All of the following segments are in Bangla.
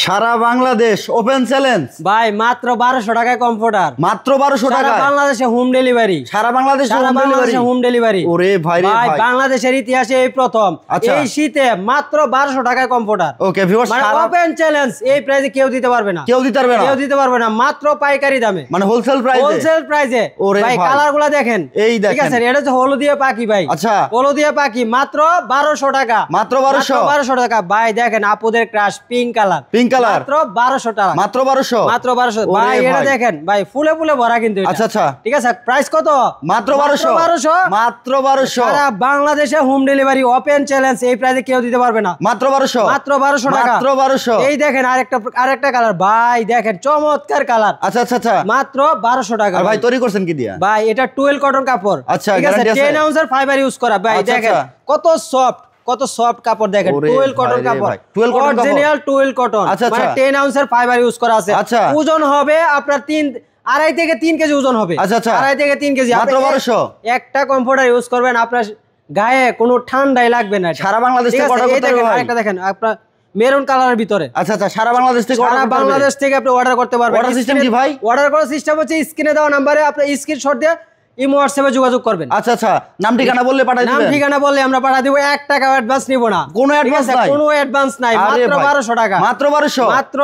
সারা বাংলাদেশ ওপেন চ্যালেঞ্জ ভাই মাত্র 1200 টাকায় কম্পিউটার, মাত্র 1200 টাকা বাংলাদেশে হোম ডেলিভারি। সারা বাংলাদেশে হোম ডেলিভারি। ওরে ভাই রে ভাই, বাংলাদেশের ইতিহাসে এই প্রথম এই শীতে মাত্র 1200 টাকায় কম্পিউটার। ওকে ভিউয়ার্স, মানে ওপেন চ্যালেঞ্জ, এই প্রাইসে কেউ দিতে পারবে না, কেউ দিতে পারবে না, মাত্র পাইকারি দামে, মানে হোলসেল প্রাইসে। ভাই কালারগুলো দেখেন, এই দেখেন, ঠিক আছে, এটা হচ্ছে হলুদিয়া পাখি ভাই। আচ্ছা, হলুদিয়া পাখি মাত্র 1200 টাকা, মাত্র 1200 টাকা। ভাই দেখেন আপুদের ক্রাশ পিঙ্ক কালার, মাত্র 1200 টাকা, মাত্র 1200 ভাই এটা দেখেন ভাই, ফুলে ফুলে ভরা কিন্তু এটা। আচ্ছা, ঠিক আছে, প্রাইস কত? মাত্র 1200 সারা বাংলাদেশে হোম ডেলিভারি ওপেন চ্যালেঞ্জ, এই প্রাইসে কেউ দিতে পারবে না, মাত্র 1200 টাকা, মাত্র 1200। এই দেখেন আরেকটা কালার ভাই, দেখেন চমৎকার কালার। আচ্ছা, মাত্র 1200 টাকা। ভাই তৈরি করছেন কি দিয়া? ভাই এটা 12 কটন কাপড়, আচ্ছা, ঠিক আছে, 10 আউন্সের ফাইবার ইউজ করা। ভাই দেখেন কত সফট কাপড়, দেখেন 12 কটন কাপড়, অরিজিনাল 12 কটন, মানে 10 আউন্সের ফাইবার ইউজ করা আছে। ওজন হবে আপনার 2.5 থেকে 3 কেজি ওজন হবে। আচ্ছা, 2.5 থেকে 3 কেজি। মাত্র 1200। একটা কম্পিউটার ইউজ করবেন, আপনার গায়ে কোনো ঠান্ডাই লাগবে না। সারা বাংলাদেশ থেকে অর্ডার করতে পারবেন। আরেকটা দেখেন আপনার মেরুন কালারের ভিতরে। আচ্ছা, সারা বাংলাদেশ থেকে আপনি অর্ডার করতে পারবেন। অর্ডার সিস্টেম কি ভাই? অর্ডার করার সিস্টেম হচ্ছে স্ক্রিনে দেওয়া নম্বরে আপনি স্ক্রিনশট দিয়ে ইমো হোয়াটসঅ্যাপে যোগাযোগ করবেন। আচ্ছা, নাম ঠিকানা বললে পাঠাই দিবেন। নাম ঠিকানা বললে আমরা পাঠিয়ে দেব। 1 টাকা অ্যাডভান্স নিব না, কোনো অ্যাডভান্স নাই, মাত্র 1200 টাকা, মাত্র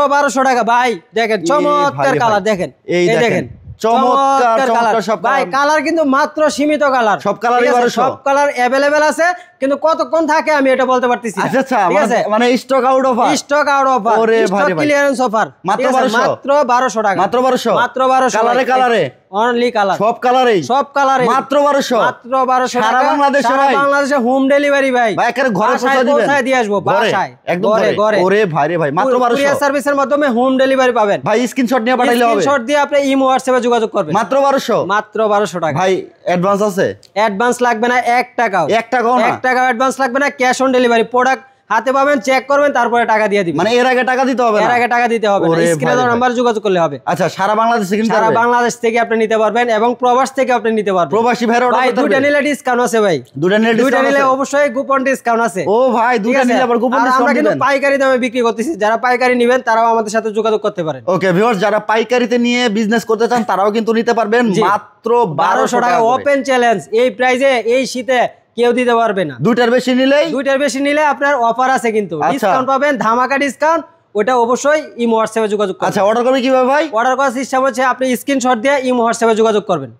1200 টাকা। ভাই দেখেন চমৎকার কালার, দেখেন এই দেখেন চমৎকার কালার। ভাই কালার কিন্তু মাত্র সীমিত কালার, সব কালারই 1200, সব কালার अवेलेबल আছে, কিন্তু কতক্ষণ থাকে আমি এটা বলতে পারতেছি না। আচ্ছা, মানে স্টক আউট অফার, ওরে ভাই ভাই, ক্লিয়ারেন্স অফার, মাত্র 1200 টাকা, মাত্র 1200 কালারে অনলি কালার, সব কালারে মাত্র 1200 সারা বাংলাদেশে হোম ডেলিভারি। ভাই একেবারে ঘরে পৌঁছে দিয়ে আসবো, বাসায় একদম ঘরে। ওরে ভাই রে ভাই, মাত্র 1200। কুরিয়ার সার্ভিসের মাধ্যমে হোম ডেলিভারি পাবেন। ভাই স্ক্রিনশট নিয়ে পাঠাইলে হবে, স্ক্রিনশট দিয়ে আপনি ইমো হোয়াটসঅ্যাপে যোগাযোগ করবেন। মাত্র 1200 টাকা। ভাই অ্যাডভান্স আছে? অ্যাডভান্স লাগবে না, 1 টাকাও না, 1 টাকা অ্যাডভান্স লাগবে না, ক্যাশ অন ডেলিভারি। প্রোডাক্ট হাতে পাবেন, চেক করবেন, তারপরে টাকা দিয়ে দিবেন। মানে এর আগে টাকা দিতে হবে না? এর আগে টাকা দিতে হবে না, স্ক্রিনে দেওয়া নাম্বারে যোগাযোগ করলে হবে। আচ্ছা, সারা বাংলাদেশ থেকে আপনি নিতে পারবেন এবং প্রবাস থেকে আপনি নিতে পারবেন। প্রবাসী ভাইরা অর্ডার করতে পারবেন। দুইটা নিলে ডিসকাউন্ট আছে ভাই, দুইটা নিলে অবশ্যই গোপন ডিসকাউন্ট আছে। ও ভাই, দুইটা নিলে আবার গোপন ডিসকাউন্ট আমরা দিবেন। কিন্তু পাইকারি দামে বিক্রি করতেছি, যারা পাইকারি নেবেন তারাও আমাদের সাথে যোগাযোগ করতে পারেন। ওকে ভিউয়ার্স, যারা পাইকারিতে নিয়ে বিজনেস করতে চান তারাও কিন্তু নিতে পারবেন মাত্র 1200 টাকা। ওপেন চ্যালেঞ্জ, এই প্রাইসে এই শীতে কেউ দিতে পারবে না। দুইটার বেশি নিলে আপনার অফার আছে, কিন্তু ডিসকাউন্ট পাবেন, ধামাকা ডিসকাউন্ট। ওটা অবশ্যই ইমো হোয়াটসঅ্যাপে যোগাযোগ করবেন। আচ্ছা, অর্ডার করবে কিভাবে ভাই? অর্ডার করার সিস্টেম হচ্ছে আপনি স্ক্রিনশট দিয়ে ইমো হোয়াটসঅ্যাপে যোগাযোগ করবেন।